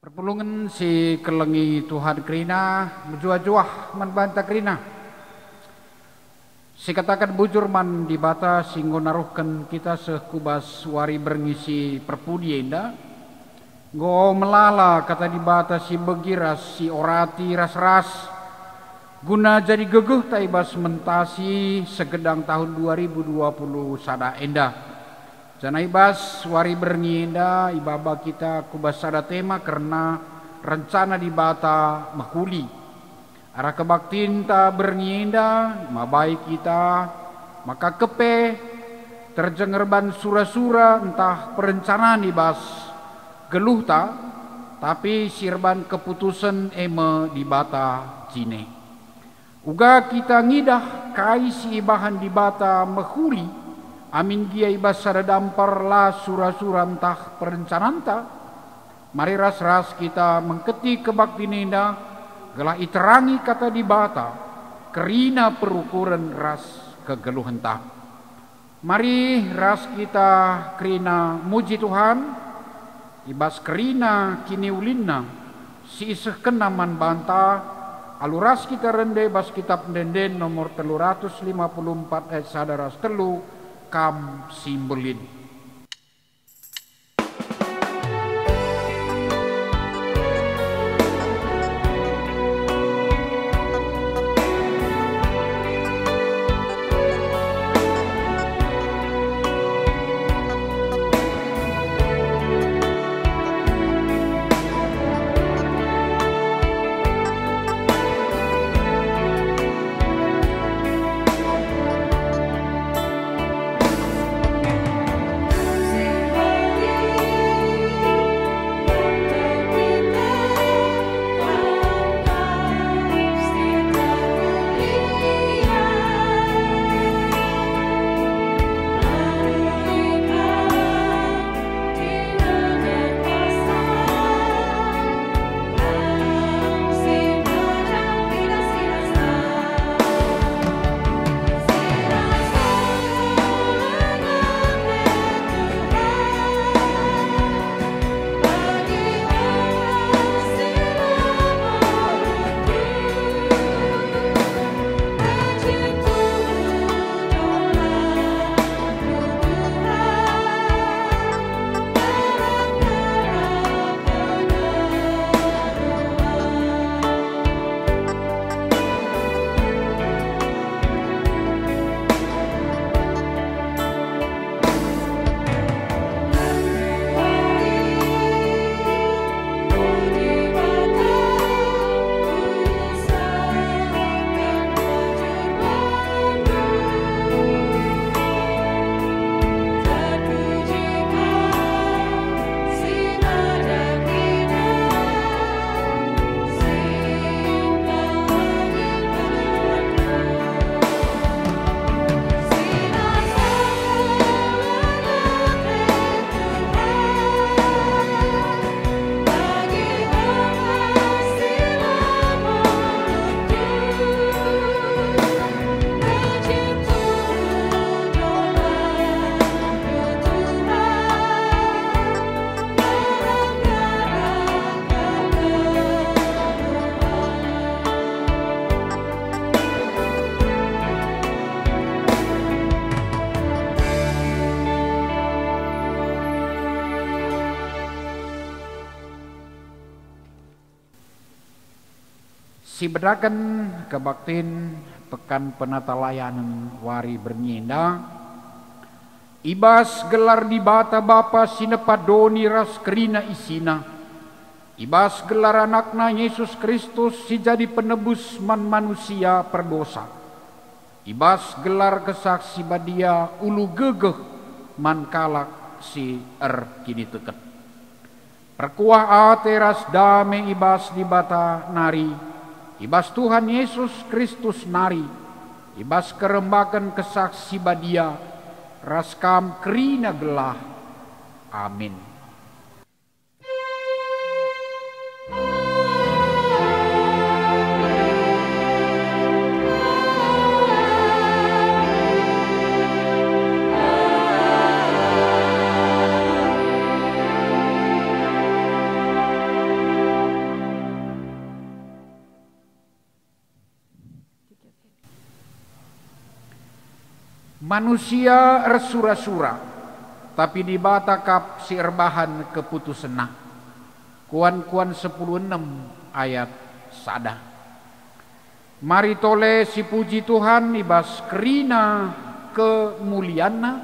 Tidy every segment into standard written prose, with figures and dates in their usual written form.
Perpulungan si kelengi Tuhan kerina menjuah-juah membantah kerina. Si katakan bujur man di bata singgo naruhkan kita sekubas wari berngisi perpudi enda. Go melala kata di bata si begiras si orati ras-ras. Guna jadi geguh taibas mentasi segedang tahun 2020 sada enda. Janai bas wari bernginda ibaba kita kubas sada tema karena rencana di bata mahuli. Arah kebaktin ta bernginda mabai kita maka kepe terjengerban sura-sura entah perencanaan di bas geluh ta tapi sirban keputusan eme di bata jine. Uga kita ngidah kai si bahan di bata mahuli. Amin dia ibas sada dampar la sura-sura entah perencananta. Mari ras-ras kita mengketi kebakti nenda gelah iterangi kata di bata kerina perukuran ras kegeluh entah. Mari ras kita kerina muji Tuhan ibas kerina kini ulinna si iseh kenaman banta aluras kita rende bas kitab denden nomor 354 ayat sadaras telu kam simbolin. Si bedakan kebaktin pekan penata layanan wari bernyenda ibas gelar di bata bapa sinepadoni ras kerina isina ibas gelar anakna Yesus Kristus si jadi penebus man manusia perdosa ibas gelar kesaksi badia ulu gegeh man kalak si kini teket perkuah ateras dame ibas di bata nari ibas Tuhan Yesus Kristus nari, ibas kerembakan kesaksi badia, raskam kerina gelah. Amin. Manusia resura-sura, tapi di bata kap si erbahan keputusena. Kuan 10:6 ayat sada. Mari tole si puji Tuhan ibas kerina kemuliana,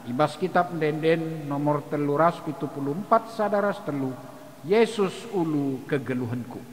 ibas kitab denden nomor 374 sadaras telu. Yesus ulu kegeluhanku.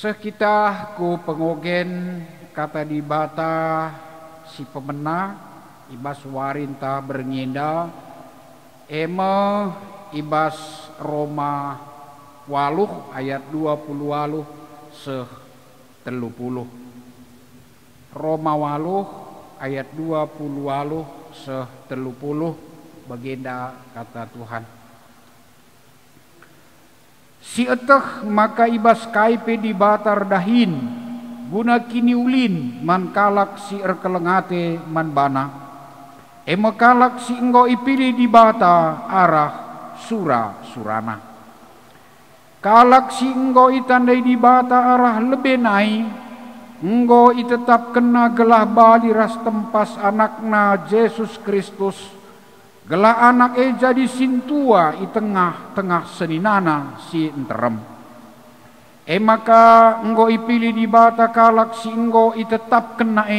Sekitah ku pengogen kata di bata si pemena ibas warinta bernyenda eme ibas Roma 8 ayat 20 seh 30. Roma 8 ayat 20 seh 30 bagenda kata Tuhan. Si eteh maka ibas kaipe di batar dahin guna kini ulin man kalak si erkelengate man bana eme kalak si enggo ipilih di bata arah surana kalak si enggo itandai di bata arah lebenai enggo itetap kena gelah bali ras tempas anakna Yesus Kristus gelah anak jadi sintua i tengah-tengah seninana si enterem. Maka enggo ipilih di bata kalak si enggo itetap kena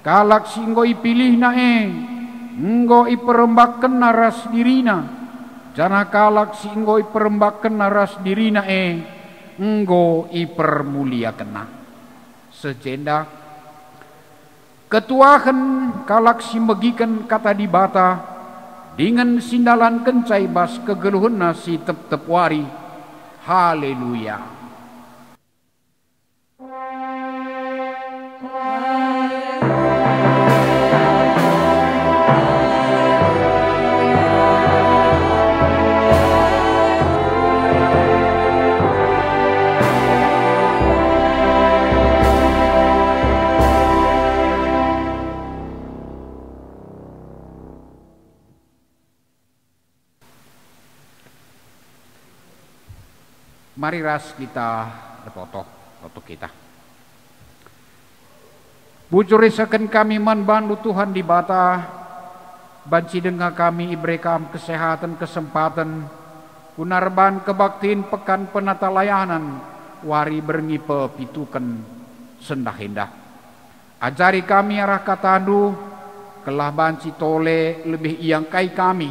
kalak si enggo ipilih na enggo iperembak kena ras dirina. Jana kalak si enggo iperembak kena ras dirina enggo ipermulia kena. Sejenda ketuahan kalak si megikan kata di bata dengan sindalan kencai bas kegeluhun si tep wari. Haleluya. Mari ras kita berfoto kita. Bujurisakan kami man bandu Tuhan di bata, banci dengar kami ibrekam kesehatan kesempatan, kunarban kebaktiin pekan penata layanan wari berngi pepituken sendah hendah. Ajari kami arah katandu kelah banci tole lebih iangkai kami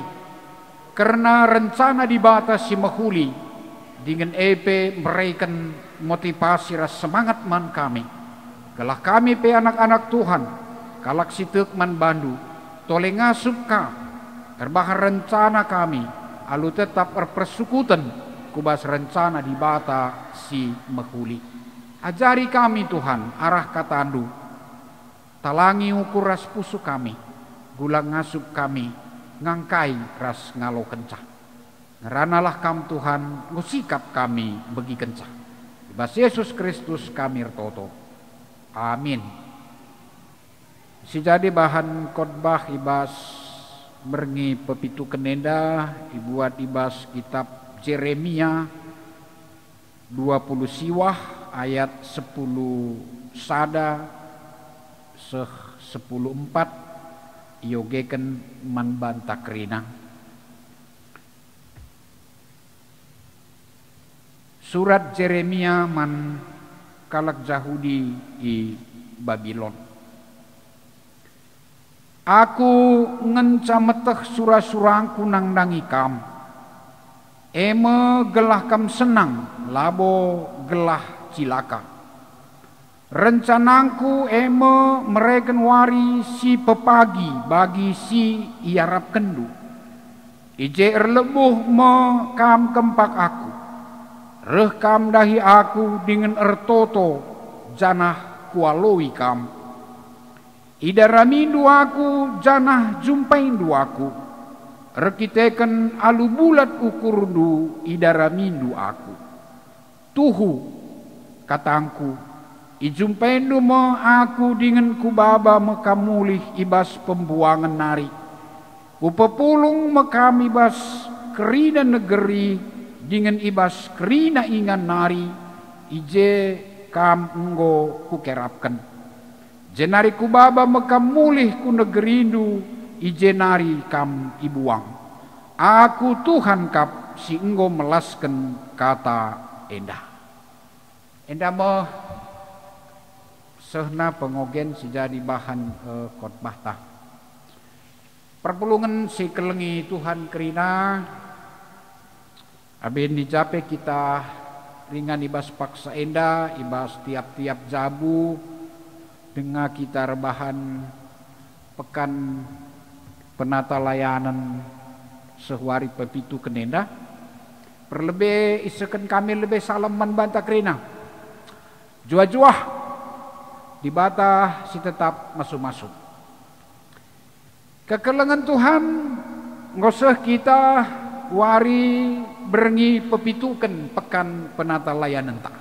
karena rencana di batas si mahuli dengan EP mereken motivasi ras semangat man kami. Kelah kami pe anak-anak Tuhan kalak sitek man bandu tole ngasup ka terbahan rencana kami alu tetap perpersekutan kubas rencana di bata si mahuli. Ajari kami Tuhan arah katandu talangi ukur ras pusu kami gulang ngasup kami ngangkai ras ngalo kencah. Ngeranalah kam Tuhan ngusikap kami bagi kencah. Ibas Yesus Kristus kami rtoto. Amin. Si jadi bahan khotbah ibas berngi pepitu kenenda dibuat ibas kitab Jeremia 20 siwah ayat 10 sada 10:4 iogeken man bantak rinang. Surat Jeremia man kalak Yahudi i Babylon. Aku ngencameteh surah-surangku nang nangi kam. Eme gelah kam senang, labo gelah cilaka. Rencanangku eme mereken wari si pepagi bagi si iarap kendu. Ije erlebuh me kam kempak aku. Reh kam dahi aku dengan ertoto janah kualoi kam. Idaramindu aku janah jumpaindu aku. Rekiteken alu bulat ukurdu idaramindu aku. Tuhu katangku ijumpaindu mo aku dengan kubaba mekamulih ibas pembuangan nari. Kupepulung mekam ibas kerina negeri dengan ibas kerina ingan nari. Ije kam enggo kukerapkan. Jenari kubaba mekam mulih ku negerindu ije nari kam ibuang. Aku Tuhan kap si enggo melasken kata endah. Endah mo sehna pengogen si jadi bahan khotbah tah. Perpulungan si kelengi Tuhan kerina abin dijape kita ringan ibas paksa endah ibas tiap-tiap jabu dengan kita rebahan pekan penata layanan sehwari pepitu kenenda perlebih iseken kami lebih salaman bantak rina jua-juah di bata si tetap masuk-masuk kekelengan Tuhan ngoseh kita wari berengi pepituken pekan penata layanan tak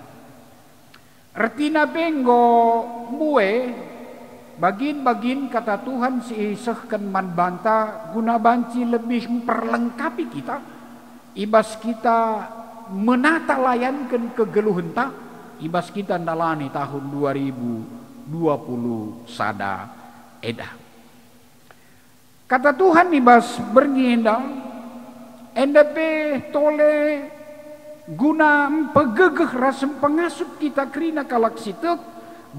artina benggo mue bagin-bagin kata Tuhan si isehken man banta guna banci lebih memperlengkapi kita ibas kita menata layankan kegeluhan tak ibas kita ndalani tahun 2020 sada edah. Kata Tuhan ibas berngendang endape tole guna pegegeh rasem pengasup kita kerina kalak sitek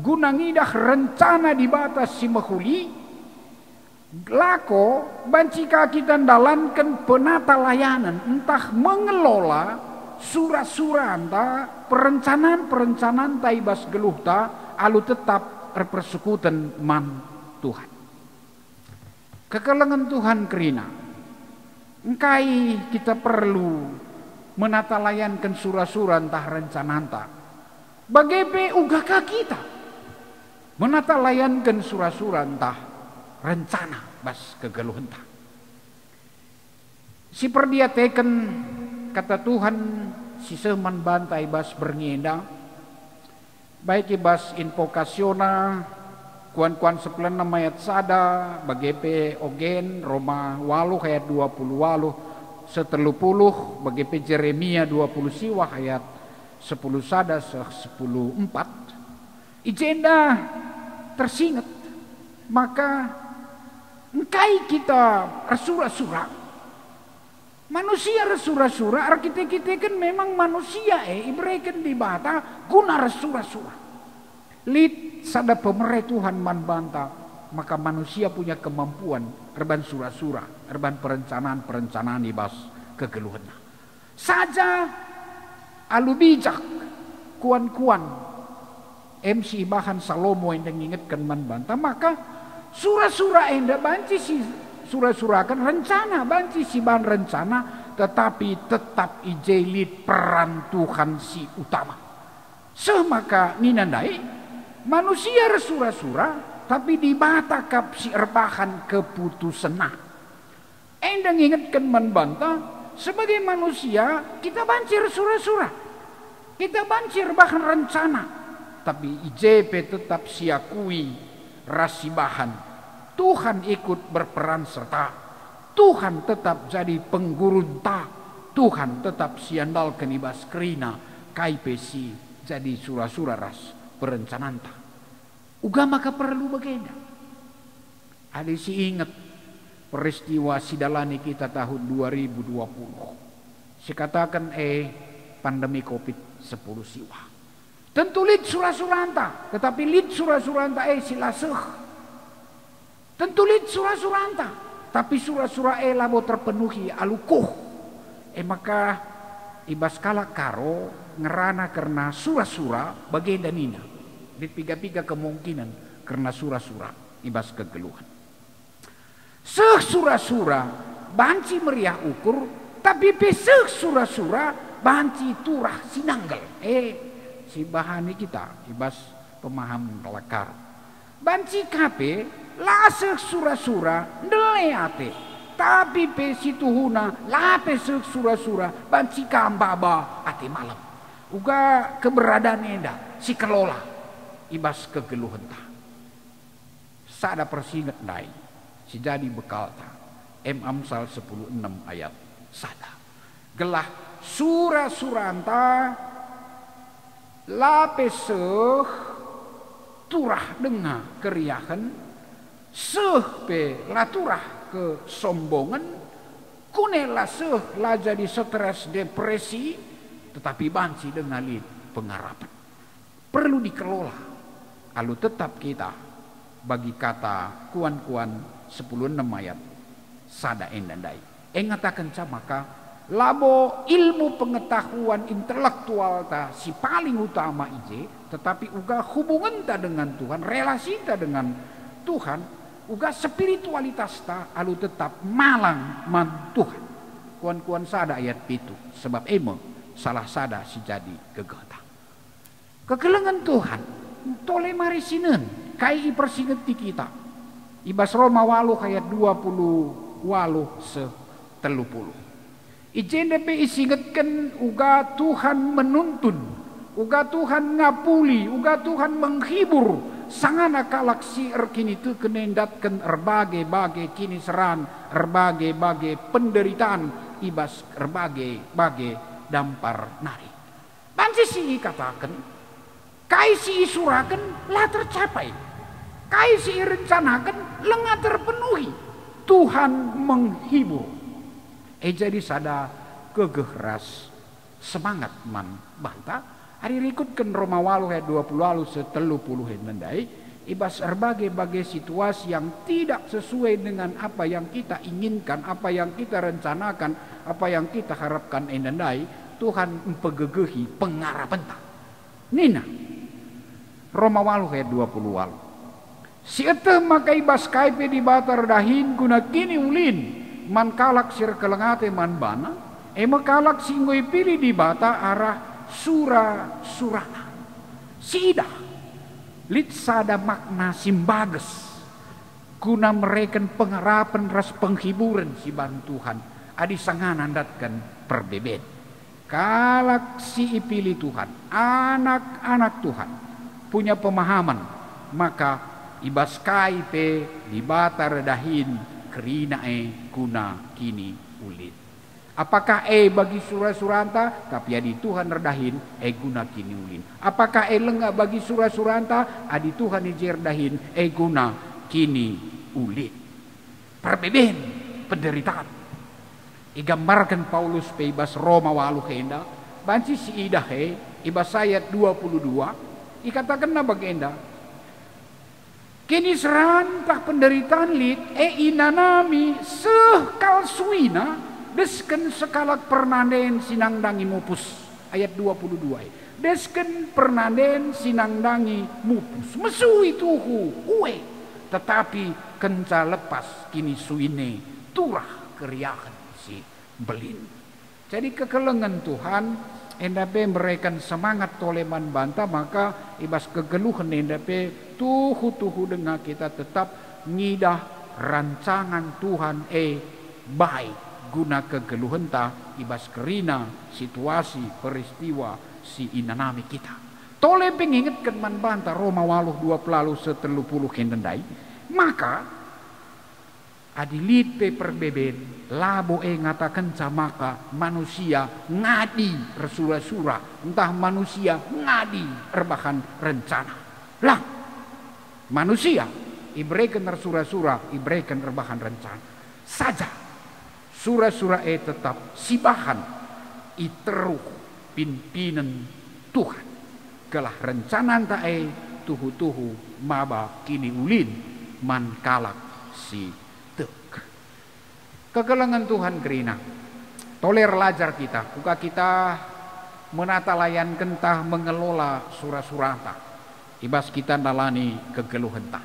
guna ngidah rencana di batas si mahuli lako bancika kita dalankan penata layanan entah mengelola surah-surah anta perencanaan taibas geluh ta alu tetap persekutan man Tuhan kekelengan Tuhan kerina engkai kita perlu menata layankan surah-surah entah rencana entah bagepe ugaka kita menata layankan surah-surah entah rencana bas kegeluh entah si perdiateken kata Tuhan si seman bantai bas berngenda baik ibas invokasiona kuan-kuan 96 ayat sada bagepe ogen Roma 8 ayat 20 setelupuluh bagi Jeremia 20 siwah ayat 10 sada 10:4 ijenda tersingat maka engkai kita surah-surah Manusia resura-sura, arkitek kan memang manusia ibreken di bata guna resura-sura. Lid sada pemerintah Tuhan man banta, maka manusia punya kemampuan erban sura-sura, erban perencanaan ibas kegeluhan. Saja alu bijak kuan-kuan MC bahan Salomo yang mengingatkan man banta, maka sura-sura enda banci si sura-sura kan rencana banci si bahan rencana, tetapi tetap ijelit peran Tuhan si utama. Semaka ninandai manusia resura-sura tapi dibatakap si erbahan keputusan. Endang ingatkan man banta, sebagai manusia kita bancir sura-sura, kita bancir bahkan rencana, tapi IJP tetap siakui rasibahan. Tuhan ikut berperan serta, Tuhan tetap jadi penggurunta, Tuhan tetap siandal kenibas kerina kaipesi jadi sura-sura ras perencananta. Uga maka perlu bagenda. Ada si ingat peristiwa sidalani kita tahun 2020. Sikatakan pandemi COVID-10 siwa. Tentu lid sura-suranta, tetapi lid sura-suranta silaseh. Tentu lid sura-suranta, tapi sura-sura labo terpenuhi alukuh. Maka ibas kala karo ngerana karena sura-sura bagenda nina. Di tiga-tiga kemungkinan karena sura-sura ibas kegeluhan. Sura-sura banci meriah ukur, tapi besek sura-sura banci turah sinanggal. Si bahani kita ibas pemahaman kelakar. Banci kape lasek sura-sura ndeleate, tapi pesi tuhuna lape sek sura-sura banci kambaba ate malam. Uga keberadaan enda si kelola ibas kegeluhan ta. Sada persingat dai si jadi bekal ta. Amsal 10:6 ayat sada. Gelah sura-suranta lapeseh turah denga keriahan, seh pe laturah kesombongan, kunela seh la jadi stres depresi, tetapi banci dengan lid pengarapan. Perlu dikelola. Lalu tetap kita bagi kata kuan-kuan 10:6 ayat sada endandai. Engatakan maka labo ilmu pengetahuan intelektual ta si paling utama ije, tetapi uga hubungan ta dengan Tuhan, relasi ta dengan Tuhan, uga spiritualitas ta alu tetap malang man Tuhan. Kuan-kuan sada ayat itu sebab salah sada si jadi gegata. Kegelengan Tuhan tole mari sinen kai persinget di kita. Ibas Roma 8 ayat 20 30. Ijende pe isingetkan uga Tuhan menuntun, uga Tuhan ngapuli, uga Tuhan menghibur sangana kalaksi erkini tu kenendatkan erbagai-bagai kini seran, erbagai-bagai penderitaan ibas erbagai-bagai dampar nari. Banci si katakan kai si isurakan lah tercapai, kai si rencanakan lengah terpenuhi. Tuhan menghibur. Jadi sada kegeras semangat man banta. Hari rikutkan Roma 8 ayat 20 setelupuluh mendai. Ibas berbagai-bagai situasi yang tidak sesuai dengan apa yang kita inginkan, apa yang kita rencanakan, apa yang kita harapkan endandai. Tuhan mempegegehi pengharapan ta. Nina Roma 8 ayat 20 si ete makai bas kaipe di batar dahin guna kini ulin man kalak sir kelengate man bana makalak singgoi pilih di bata arah surana sida lit sada makna simbages guna mereken pengharapan ras penghiburan si bantuhan adi sanganan datkan perbebet kalak si ipilih Tuhan anak-anak Tuhan punya pemahaman maka ibas kaipe di batar dahin kerina guna kini ulit. Apakah bagi sura-suranta tapi adi Tuhan redahin guna kini ulin. Apakah lengah bagi sura-suranta adi Tuhan ijer dahin guna kini ulit. Perbedaan penderitaan. Igambarkan Paulus pe ibas Roma walu henda. Banci si idah ibas ayat 22. Ikatakan na bagenda. Kini serantah penderitaan lit inanami sekal suina desken sekalak pernanden sinangdangi mupus. Ayat 22. Desken pernanden sinangdangi mupus. Mesui tuhu uwe. Tetapi kenca lepas kini suine turah keriakan si belin. Jadi kekelengan Tuhan endape mereka semangat toleman banta, maka ibas kegeluhan endape tuhu dengan kita tetap ngidah rancangan Tuhan baik guna kegeluhan ta ibas kerina situasi peristiwa si inanami kita. Tole pengingatkan man banta Roma waluh 20 hendendai, maka adilit pe perbeben labo ngatakan maka manusia ngadi resura-sura, entah manusia ngadi erbahan rencana lah manusia ibrekan resura-sura ibrekan erbahan rencana saja sura-sura tetap sibahan iteruh pimpinan Tuhan kelah rencana ta tuhu-tuhu maba kini ulin man kalak si kegelengan Tuhan kerina toler lajar kita buka kita menata layan kentah mengelola surah-surata ibas kita nalani kegeluhan ta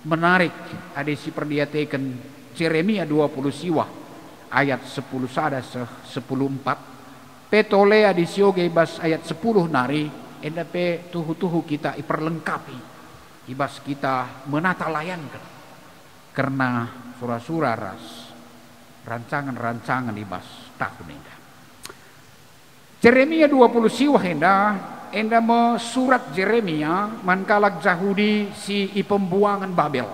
menarik ada si perdiateken Yeremia 20 siwah ayat 10 sada 10:4 petole adi sioge ibas ayat 10 nari endape tuhu-tuhu kita iperlengkapi ibas kita menata layan karena surah-surah ras rancangan-rancangan ibas tahun ini. Yeremia 20 siwah enda me surat Yeremia mankalak Yahudi si pembuangan Babel.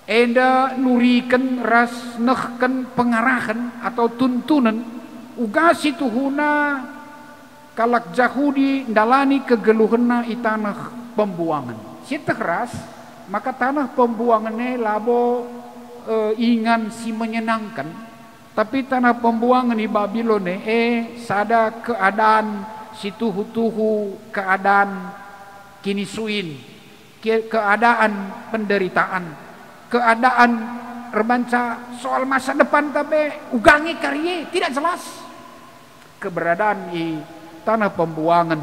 Enda nurikan ras nehken pengarahan atau tuntunan ugasi tuhuna kalak Yahudi ndalani kegeluhena itanah pembuangan. Siteh ras maka tanah pembuangannya labo ingan si menyenangkan, tapi tanah pembuangan di Babylon sada keadaan si tuhu-tuhu keadaan kini suin, keadaan penderitaan, keadaan rebanca soal masa depan tapi ugangi karye tidak jelas keberadaan i tanah pembuangan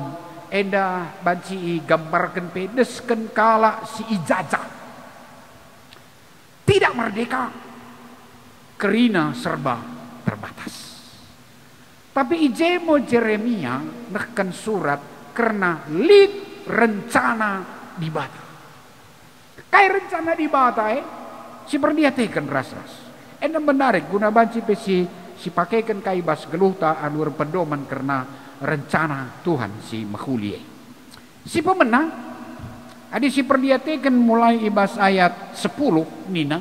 enda banci gambarkan pedesken kala si ijajah tidak merdeka kerina serba terbatas. Tapi ijemo Yeremia nehkan surat karena lid rencana di bata. Kai rencana di bata si perdiatekan ras-ras. Enda menarik guna banci pesi si pakaikan kai bas geluhta anur pedoman karena rencana Tuhan si mahulie. Si pemenang adi si perdiatekan mulai ibas ayat 10 nina.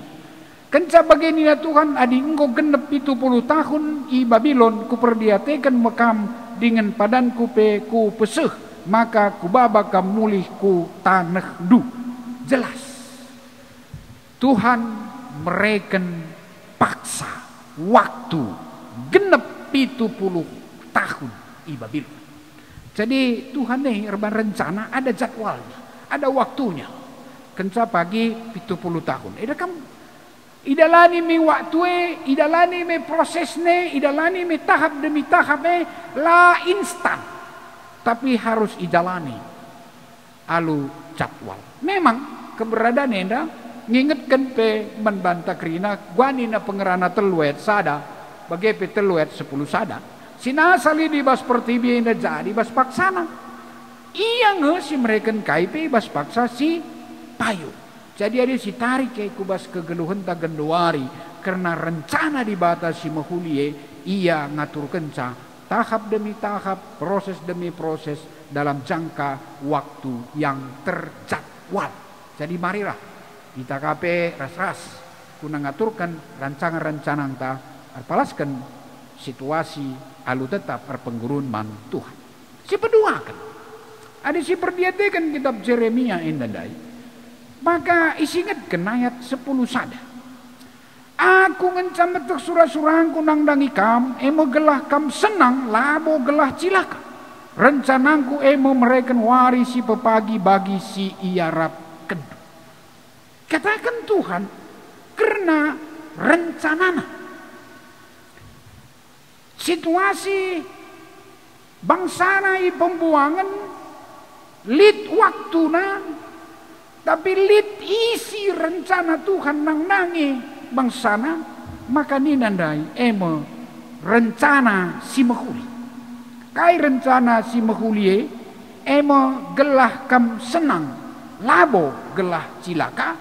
Kenca baginina Tuhan adi engkau genep 70 tahun i Babylon ku perdiatekan mekam dengan padanku pe ku peseh maka ku babaka mulih ku tanah du. Jelas Tuhan mereken paksa waktu genep 70 tahun i Babylon. Jadi Tuhan erban rencana ada jadwalnya, ada waktunya. Kenca pagi 70 tahun. Idalani me waktu idalani me prosesne, idalani me tahap demi tahap la instan. Tapi harus idalani alu jadwal. Memang keberadaan enda ngingetkan pe membantah kerina guanina pengerana teluet sada bagai pe teluet 10 sada. Sinasali di bas pertibi enda jadi bas paksana. Iya si mereka kaipe bas paksa si payu. Jadi ada si tarik kubas kegeluhan ta genduari karena rencana di batas si mahulie ia ngatur kenca tahap demi tahap, proses demi proses dalam jangka waktu yang terjadwal. Jadi marilah kita kape ras-ras kuna ngaturkan rancangan-rancangan ta arpalaskan situasi alu tetap arpenggurun man Tuhan. Si peduakan. Ada si perdiatekan kitab Yeremia indandai. Maka isingat ayat 10 sada. Aku ngencam betuk surah-surahku nang dangi kam, emo gelah kam senang, labo gelah cilaka. Rencanangku emo mereken warisi pepagi bagi si iarap kedu. Katakan Tuhan, karena rencanana. Situasi bangsana i pembuangan, lit waktuna, tapi lit isi rencana Tuhan nang nangi bangsana, maka ninandai emo rencana si mahuli. Kai rencana si mahuli emo gelah kam senang, labo gelah cilaka,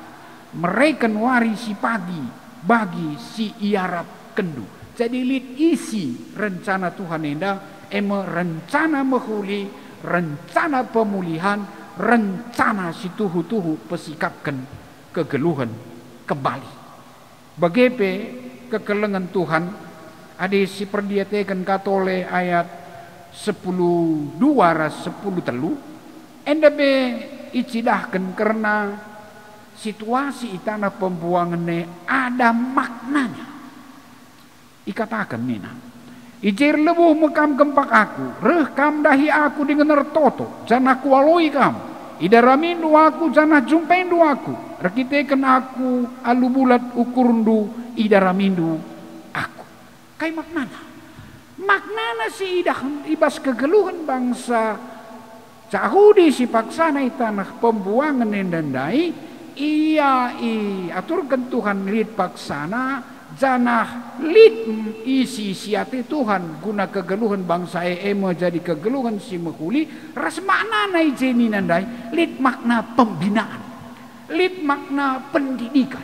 mereka warisi pagi bagi si iarap kendu. Jadi lit isi rencana Tuhan enda emo rencana mahuli, rencana pemulihan, rencana si tuhu-tuhu pesikapkan kegeluhan kembali. Bagepe kekelengan Tuhan ade si perdiatekan katole ayat 10:2 ras 10:3 enda be icidahkan karena situasi itana pembuangan ne ada maknanya. Ikatakan nina, ijir lebuh mekam gempak aku, reh kam dahi aku dengan ertoto, janah kualoi kam, idaramindu aku janah jumpendu aku, rekiteken aku alu bulat ukurundu idaramindu aku. Kai maknana? Maknana si idah ibas kegeluhan bangsa cahudi si paksana itanah pembuangan endandai, iya aturkan Tuhan lid paksana, janah lid isi siate Tuhan guna kegeluhan bangsa emo jadi kegeluhan si mahuli ras makna nai jeni nandai lid makna pembinaan, lid makna pendidikan.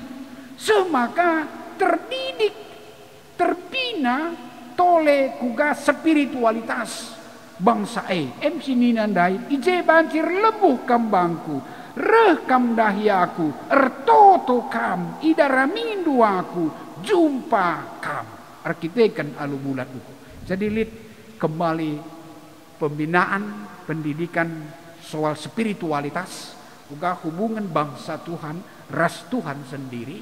Semaka terdidik terbina tole kuga spiritualitas bangsa MC ninandai ije banjir lebuh kambangku, reh kam dahiaku, ertoto kam idaramindu aku, jumpa kam arkitekan alu bulat buku. Jadi lid kembali pembinaan pendidikan soal spiritualitas juga hubungan bangsa Tuhan ras Tuhan sendiri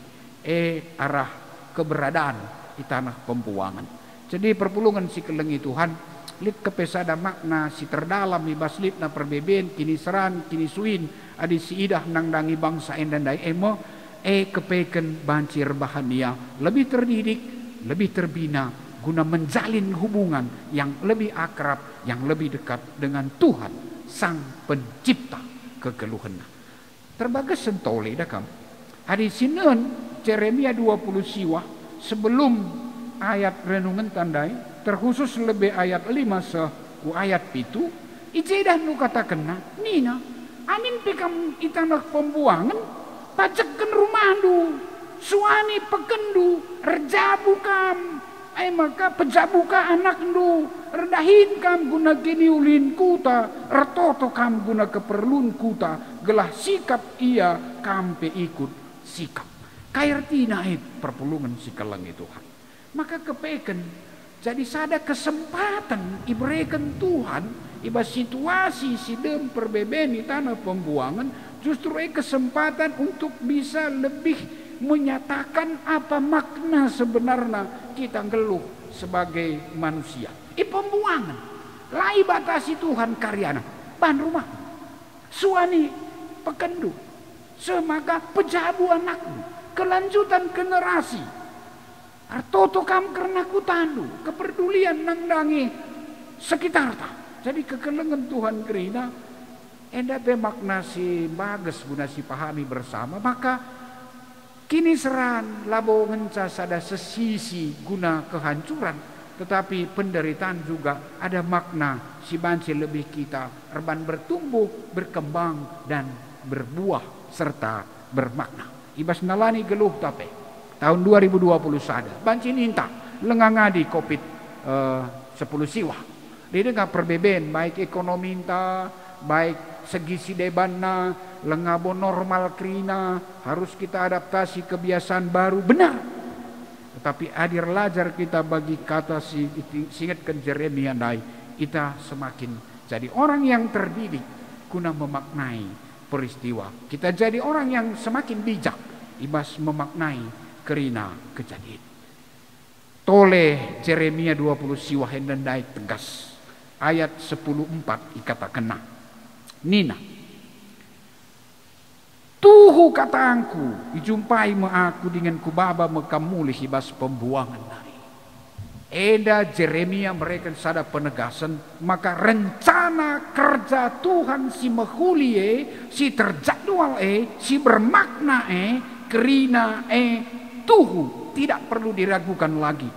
arah keberadaan di tanah pembuangan. Jadi perpulungan si kelengi Tuhan lid kepesada makna si terdalam ibas lid na perbeben kini seran kini suin adi si idah nang dangi bangsa endandai emo kepeken bancir bahania lebih terdidik, lebih terbina guna menjalin hubungan yang lebih akrab, yang lebih dekat dengan Tuhan sang pencipta kegeluhan. Terbagas sentole dah kam. Hari Senin Yeremia 20 siwa sebelum ayat renungan tandai terkhusus lebih ayat 5 ku ayat pitu ijedah nu katakenna nina amin pikam itanah pembuangan pacekken rumandu, suami pekendu, rejabu kam, maka pejabuka anak ndu, redahin kam guna gini ulin kuta, ertoto kam guna keperluan kuta, gelah sikap ia kampe ikut sikap. Kairtina perpulungan si kelengi Tuhan. Maka kepeken, jadi sada kesempatan iberikan Tuhan, iba situasi sidem perbeben di tanah pembuangan, justru kesempatan untuk bisa lebih menyatakan apa makna sebenarnya kita ngeluh sebagai manusia. Pembuangan, lai batasi Tuhan karyana, ban rumah, suami pekendu, semaka pejabu anakmu, kelanjutan generasi, artoto kam karena kutandu, kepedulian nangdangi sekitar ta. Jadi kekelengan Tuhan kerina enda be makna si bagus guna si pahami bersama, maka kini seran labo ngenca sada sesisi guna kehancuran, tetapi penderitaan juga ada makna si banci lebih kita erban bertumbuh, berkembang dan berbuah serta bermakna. Ibas nalani geluh tape tahun 2020 sada banci ninta lengangadi Covid 10 siwa. Dia dengar perbeben baik ekonomi inta, baik segi sidebana, lengabo normal krina, harus kita adaptasi kebiasaan baru, benar. Tetapi hadir lajar kita bagi kata singatkan Yeremia dai, kita semakin jadi orang yang terdidik guna memaknai peristiwa. Kita jadi orang yang semakin bijak, ibas memaknai kerina kejadian. Tole Jeremia 20 siwahen dan dai tegas. Ayat 10:4 ikata kena. Nina. Tuhu katangku, dijumpai me aku dengan kubaba mekamuli hibas pembuangan nari. Eda Jeremia mereka sada penegasan, maka rencana kerja Tuhan si mehulie, si terjadwal si bermakna kerina tuhu tidak perlu diragukan lagi.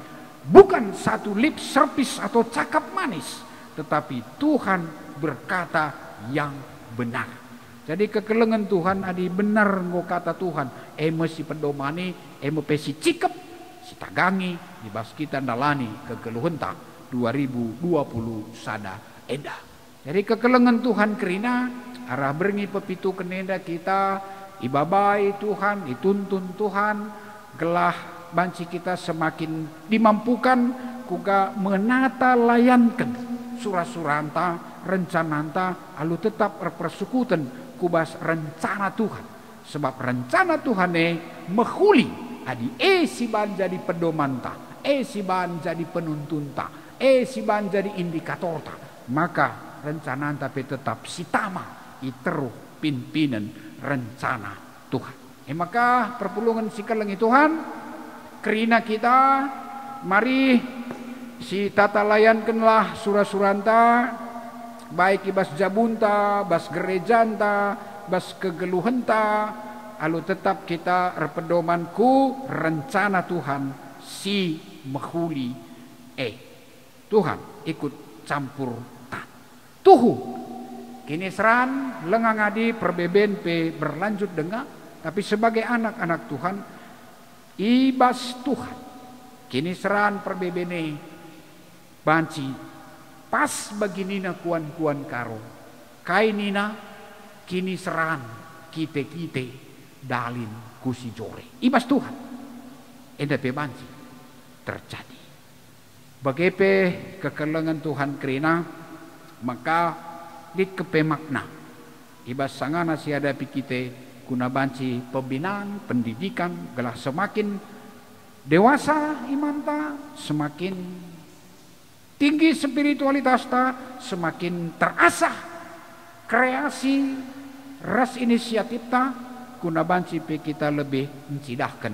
Bukan satu lip service atau cakap manis, tetapi Tuhan berkata yang benar. Jadi kekelengan Tuhan adi benar ngo kata Tuhan. Mesti pedomani, pesi cikep, si tagangi, dibas kita ndalani kekeluhan tak 2020 sada eda. Jadi kekelengan Tuhan kerina arah berngi pepitu kenenda kita ibabai Tuhan, dituntun Tuhan, gelah banci kita semakin dimampukan kuga menata layankan surah-suranta rencananta alu tetap persukutan kubas rencana Tuhan. Sebab rencana Tuhan mehuli adi si ban jadi pedomanta, si ban jadi penuntunta, si ban jadi indikatorta. Maka rencana tapi tetap sitama iteruh pimpinan rencana Tuhan. Maka perpulungan sikelengi Tuhan kerina kita mari si tata layankanlah surah-suranta baik ibas jabunta, bas gerejanta, bas kegeluhenta, alu tetap kita repedomanku rencana Tuhan si mehuli Tuhan ikut campur tan. Tuhu kini seran lengang adi perbeben pe berlanjut dengar, tapi sebagai anak-anak Tuhan ibas Tuhan kini seran perbebene banci pas bagi nina kuan-kuan karo kai nina kini seran kite-kite dalin kusi jore ibas Tuhan enda pe banci terjadi bagepe kekelengan Tuhan kerina maka dit kepe makna ibas sangana si hadapi kite guna banci pembinaan pendidikan gelah semakin dewasa imanta semakin tinggi spiritualitas ta semakin terasah kreasi ras inisiatif ta guna banci pe kita lebih mencidahkan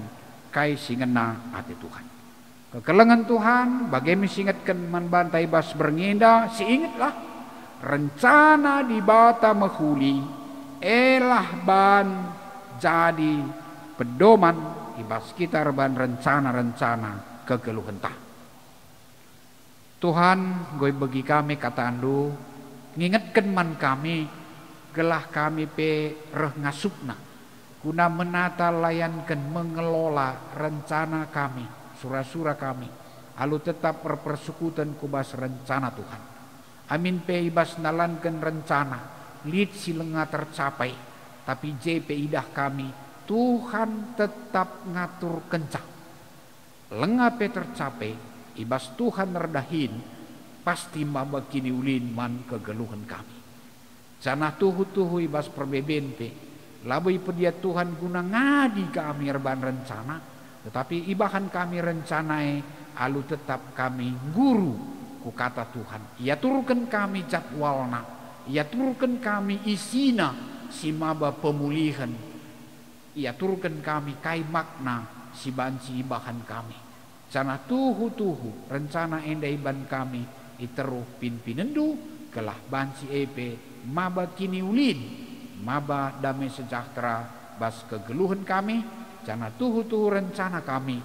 kai singena ati Tuhan. Kekelengan Tuhan bagaimana singatkan manbantai bas bernginda siingatlah rencana di bata mehuli elah ban jadi pedoman ibas kita ban rencana-rencana kegeluhan ta. Tuhan gue bagi kami kata andu ngingetkan man kami gelah kami pe reh ngasupna guna menata layankan mengelola rencana kami surah-surah kami alu tetap perpersekutan kubas rencana Tuhan amin pe ibas nalankan rencana lid silenga tercapai tapi JP idah kami Tuhan tetap ngatur kencang lenga pe tercapai ibas Tuhan nerdahin pasti maba kini ulin man kegeluhan kami janah tuhu-tuhu ibas perbeben pe labai pedia Tuhan guna ngadi kami erban rencana tetapi ibahan kami rencanai alu tetap kami guru ku kata Tuhan ia turunkan kami jadwalna ia turunkan kami isina si maba pemulihan ia turunkan kami kai makna si banci ibahan kami Cana tuhu-tuhu rencana endai ban kami iteruh pinpinendu kelah banci epe maba kini ulin maba damai sejahtera bas kegeluhan kami cana tuhu-tuhu rencana kami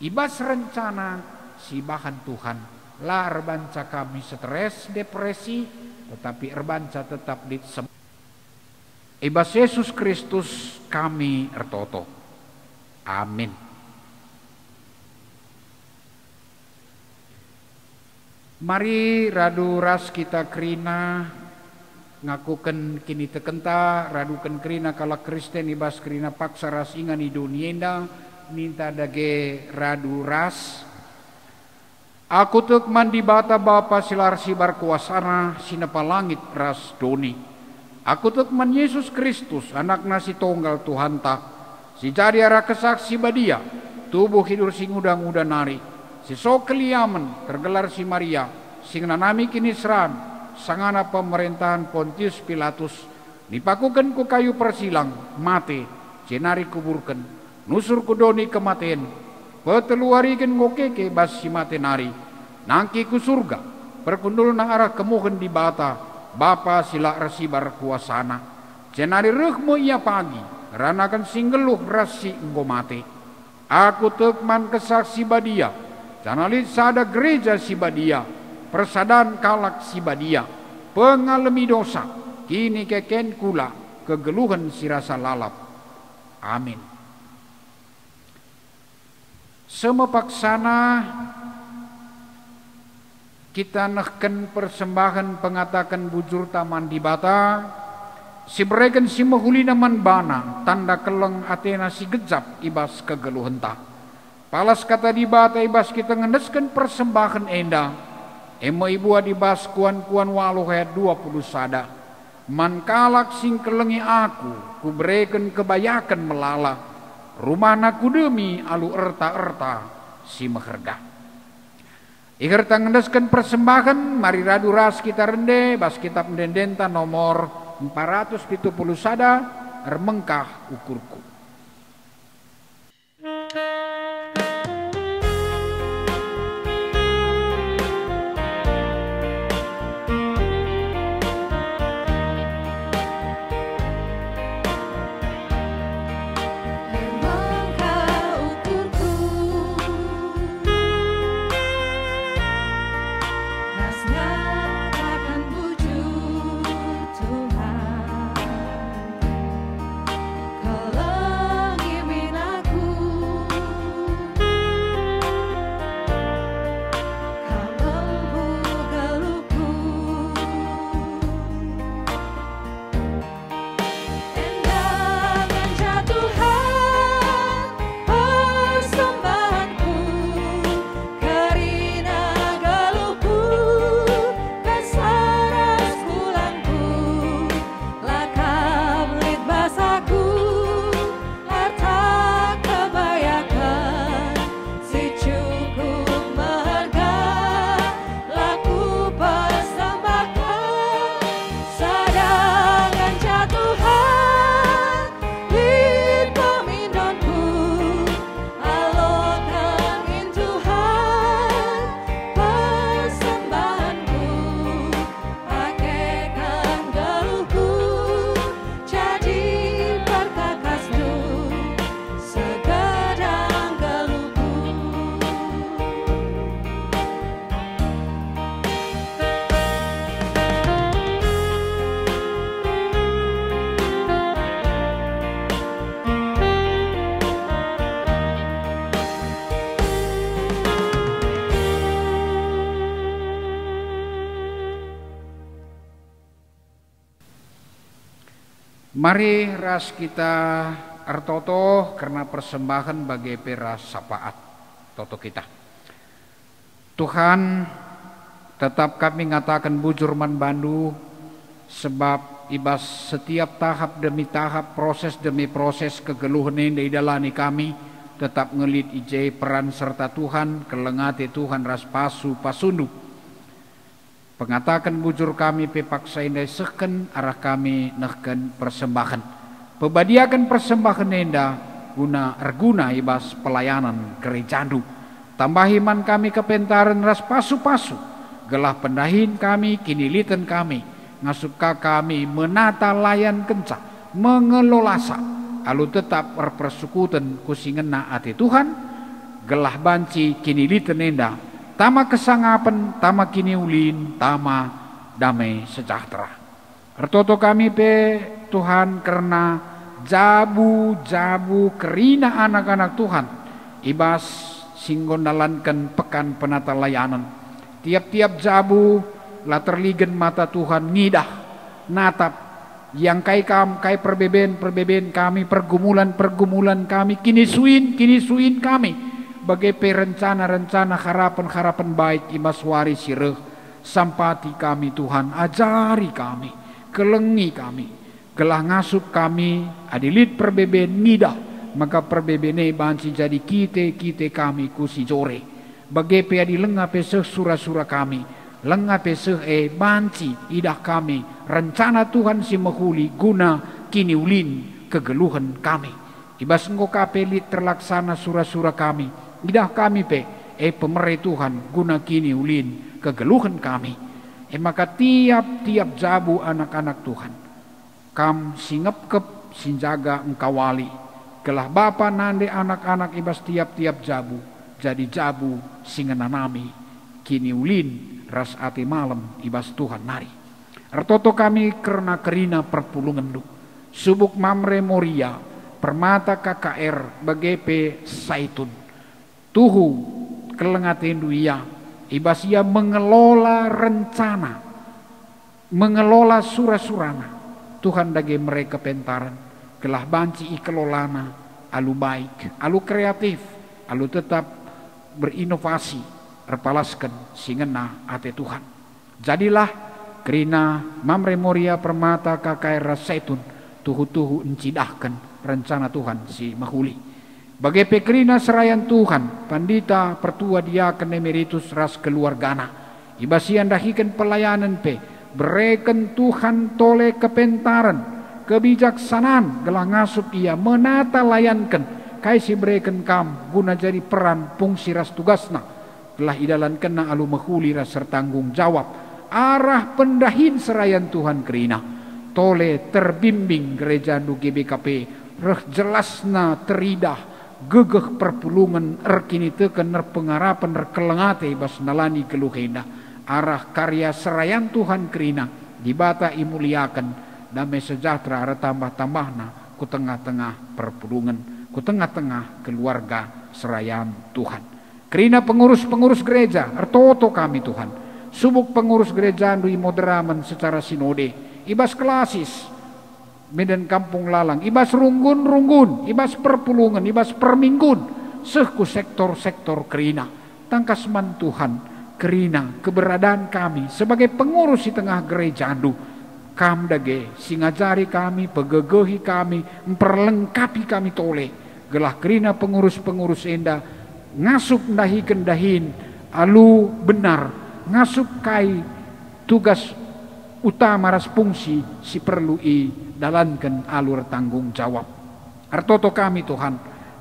ibas rencana si bahan Tuhan lah erbanca kami stres depresi tetapi erbanca tetap di ibas Yesus Kristus kami ertoto amin. Mari radu ras kita kerina ngakukan kini tekenta radukan kerina kala Kristen ibas kerina paksa ras ingan i dunienda minta dage radu ras aku tek mandi bata bapa silar sibar kuasana sinapa langit ras doni aku tek man Yesus Kristus anak nasi tunggal Tuhan tak si jadi arah kesaksi badia tubuh hidur sing udang-udan nari. Si Sokeliamen tergelar si Maria, sing nanami kini seram, sangana pemerintahan Pontius Pilatus, dipakukan ku kayu persilang, mati, cenari kuburkan, nusur kudoni kematian, peteluarikan ngokeke bas si mati nari, nangki ku surga, perkundul na arah kemuhen di bata, bapa sila resibar kuasana, cenari rehmu ia pagi, ranakan singgeluh rasi engko mati. Aku tekman kesaksi badia, canalit sada gereja si badia, persadaan kalak si badia, pengalami dosa, kini keken kula, kegeluhan si rasa lalap. Amin. Semepaksana kita nehken persembahan pengatakan bujur taman di bata, si bereken si mahulina man bana, tanda keleng Athena si gejap ibas kegeluhenta. Palas kata di bata ibas kita ngendeskan persembahan enda, emo ibu adibas kuan-kuan walu hayat 20 sada. Man kalak sing kelengi aku, ku bereken kebayakan melala, rumana ku demi alu erta-erta si meherga. Ikerta ngendeskan persembahan, mari radu ras kita rende, bas kitab mendendenta nomor 470 sada remengkah ukurku. Mari ras kita artoto karena persembahan bagi peras sapaat toto kita. Tuhan, tetap kami ngatakan bujur man bandu sebab ibas setiap tahap demi tahap, proses demi proses kegeluhan yang diidalani kami tetap ngelit ije peran serta Tuhan, kelengati Tuhan ras pasu pasundu. Pengatakan bujur kami pepaksa indai seken arah kami nehken persembahan. Pebadiakan persembahan enda guna erguna ibas pelayanan gerejandu. Tambahiman kami kepentaran ras pasu-pasu. Gelah pendahin kami kinilitan kami. Ngasuka kami menata layan kencak. Mengelolasa. Alu tetap berpersukutan kusingena ati Tuhan. Gelah banci kinilitan enda. Tama kesangapan, tama kini ulin, tama damai sejahtera. Ertoto kami pe Tuhan karena jabu-jabu kerina anak-anak Tuhan. Ibas singgondalankan pekan penata layanan. Tiap-tiap jabu lah terligen mata Tuhan ngidah, natap. Yang kai perbeben kami, pergumulan kami, kini suin kami. Bagai perencana-rencana harapan-harapan baik ibas wari sireh sampati kami Tuhan, ajari kami, kelengi kami, gelah ngasup kami, adilit perbeben ngidah, maka perbebene banci jadi kite kami kusi jore. Bagepe adi lengape seh sura-sura kami, lengape seh banci idah kami, rencana Tuhan si mahuli guna kini ulin kegeluhan kami. Ibas engko kape lit terlaksana sura-sura kami, idah kami pe pemere Tuhan guna kini ulin kegeluhan kami. Maka tiap-tiap jabu anak-anak Tuhan, kam singep-kep sinjaga engkawali, kelah Bapa nande anak-anak ibas tiap-tiap jabu, jadi jabu singenanami kini ulin ras ati malam ibas Tuhan nari. Artoto kami karena kerina perpulungan du, subuk mamre moria, permata KKR bagepe saitun, tuhu kelengatendu ia, ibas ia mengelola rencana, mengelola sura-surana. Tuhan dage mereka pentaran, kelah banci ikelolana, alu baik, alu kreatif, alu tetap berinovasi, repalaskan singena ate Tuhan. Jadilah kerina mamre moria permata KKR saitun, tuhu-tuhu encidahkan rencana Tuhan si mahuli. Bagai pekrina serayan Tuhan, pandita pertua diaken emeritus ras keluargana, ibasian dahikan pelayanan pe, bereken Tuhan tole kepentaran, kebijaksanaan gelah ngasup ia menata layankan, kaisi bereken kam guna jadi peran fungsi ras tugasna, telah idalan kena alu mahuli ras sertanggung jawab, arah pendahin serayan Tuhan kerina, tole terbimbing gereja nu GBKP, reh jelasna teridah, gegeh perpulungan erkini teken nerpengarapan nerkelengate bas nalani geluhenda, arah karya serayan Tuhan kerina dibata imuliakan, damai sejahtera ara tambah-tambahna ku tengah-tengah perpulungan, ku tengah-tengah keluarga serayan Tuhan. Kerina pengurus-pengurus gereja ertoto kami Tuhan, subuk pengurus gereja ndui moderamen secara sinode, ibas klasis Medan Kampung Lalang, ibas runggun-runggun, ibas perpulungan, ibas perminggun, sehku sektor-sektor kerina, tangkasman Tuhan, kerina keberadaan kami sebagai pengurus di tengah gereja andu, kam dage singajari kami, pegegehi kami, memperlengkapi kami tole, gelah kerina pengurus-pengurus enda, ngasup dahi-kendahin, alu benar, ngasup kai tugas utama ras fungsi si perlu dalankan alur tanggung jawab. Artoto kami Tuhan,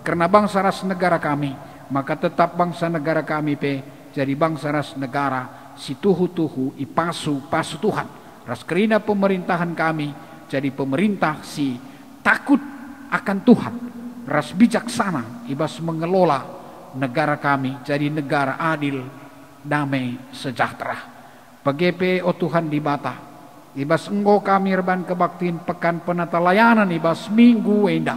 karena bangsa ras negara kami, maka tetap bangsa negara kami pe jadi bangsa ras negara si tuhu-tuhu pasu Tuhan. Ras kerina pemerintahan kami jadi pemerintah si takut akan Tuhan, ras bijaksana ibas mengelola negara kami jadi negara adil, damai, sejahtera. Pagepe o Tuhan dibata, ibas engkau kami reban kebaktiin pekan penata layanan ibas minggu wenda,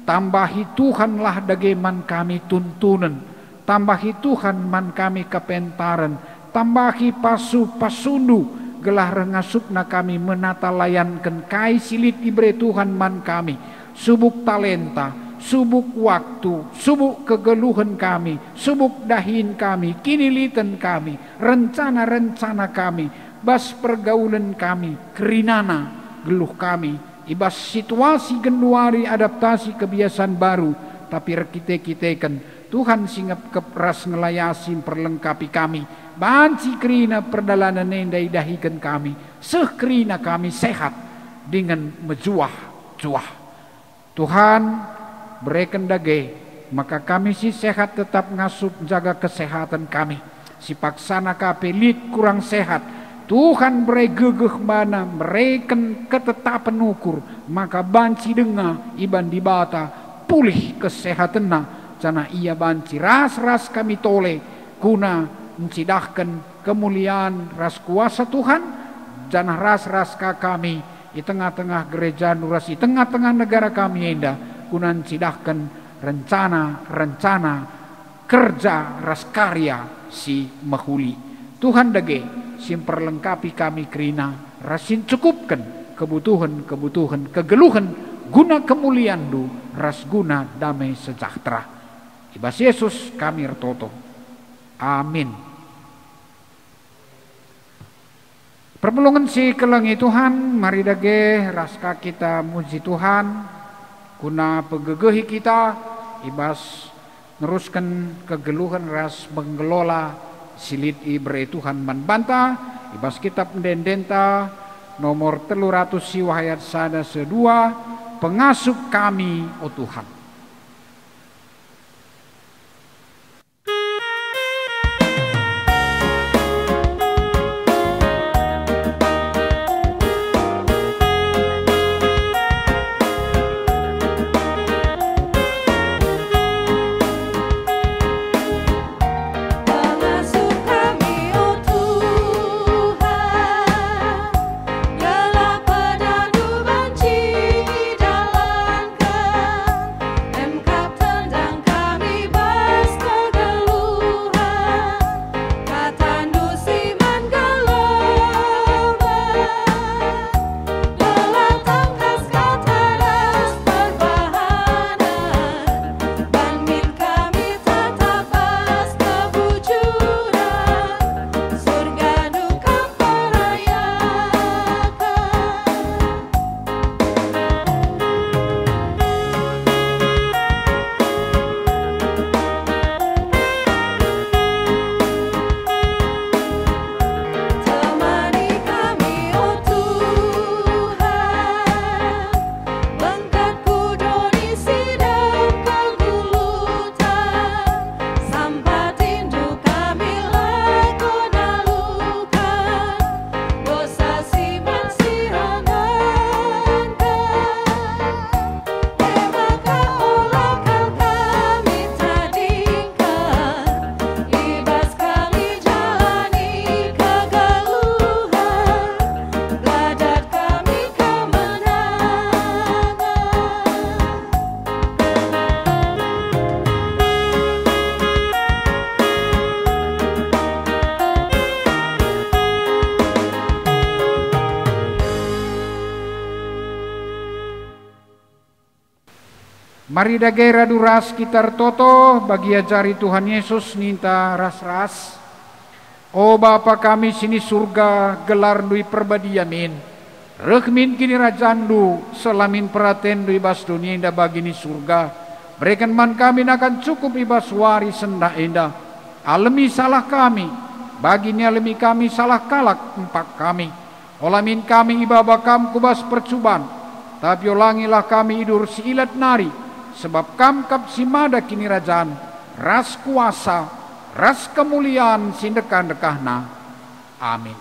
tambahi Tuhanlah dageman kami tuntunan, tambahi Tuhan man kami kepentaran, tambahi pasu-pasundu gelah rengasupna kami menata layankan kai silit ibre Tuhan man kami, subuk talenta, subuk waktu, subuk kegeluhan kami, subuk dahin kami, kinilitan kami, rencana-rencana kami, bas pergaulan kami, kerinana geluh kami, ibas situasi genduari adaptasi kebiasaan baru, tapi rekite-kitekan Tuhan singap kepras ngelayasin perlengkapi kami, banci kerina perdalanan nendai dahikan kami, seh kerina kami sehat dengan mejuah-juah. Tuhan berikan dage, maka kami si sehat tetap ngasup jaga kesehatan kami, si paksana kapelit kurang sehat, Tuhan beri gegeh mana mereken ketetapan ukur, maka banci denga iban dibata pulih kesehatanna, cana ia banci ras-ras kami tole guna mencidahkan kemuliaan ras kuasa Tuhan, jana ras-ras kami di tengah-tengah gereja nuras di tengah-tengah negara kami enda guna mencidahkan rencana-rencana kerja ras karya si mahuli. Tuhan dage simperlengkapi kami kerina rasin cukupkan kebutuhan-kebutuhan kegeluhan guna kemuliaan du ras guna damai sejahtera. Ibas Yesus kami ertoto. Amin. Perpulungan si kelengi Tuhan, mari dage raska kita muji Tuhan. kuna pegegehi kita ibas neruskan kegeluhan ras mengelola silit ibre Tuhan manbanta ibas kitab dendenta nomor 300 siwahayat sada sedua pengasuh kami oh Tuhan. Mari dagera duras kitar toto bagi ajari Tuhan Yesus ninta ras-ras. O Bapa kami sini surga gelar dui perbadiamin. Rekmin kini rajandu selamin peraten dui bas dunia indah bagi ni surga. Berikan man kami akan cukup ibas wari sendah indah. Alemi salah kami, bagi ni alemi kami salah kalak empak kami. Olamin kami ibaba kam kubas percuban. Tapi olangilah kami idur si ilat nari. Sebab kamkap simada kini rajaan, ras kuasa, ras kemuliaan sindekan-dekahna. Amin.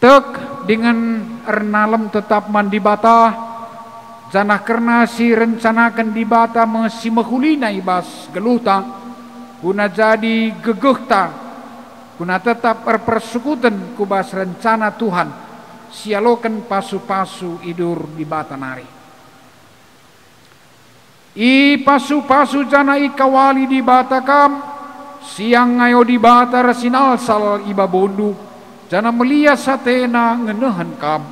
Tek dengan ernalem tetap mandi bata, janah kerna si rencanakan di bata mengesi mehulina ibas geluta, guna jadi gegehta, guna tetap perpersekutan kubas rencana Tuhan. Sialokan pasu-pasu idur di batanari. I pasu-pasu jana ikawali di batakam, siang ngayo di bata rasinal sal iba bondu, jana melia satena ngenehan kam.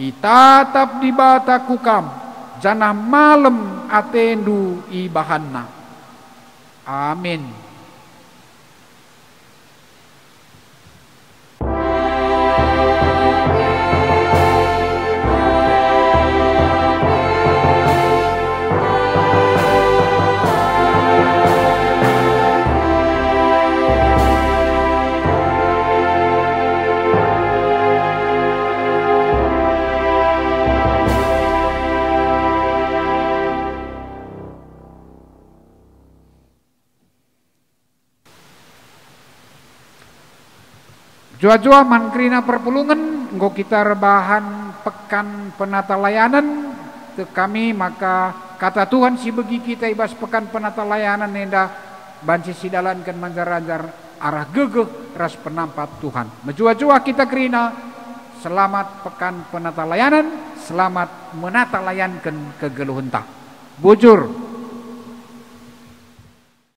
I tatap di bataku kam, jana malam atendu ibahanna. Amin. Jua-jua mankrina perpulungan nggo kita rebahan pekan penata layanan te kami maka kata Tuhan si begi kita ibas pekan penata layanan nenda banci sidalankan manjar-anjar arah gegeh ras penampat Tuhan. Menjua-jua kita kerina selamat pekan penata layanan, selamat menata layankan kegeluhentah. Bujur.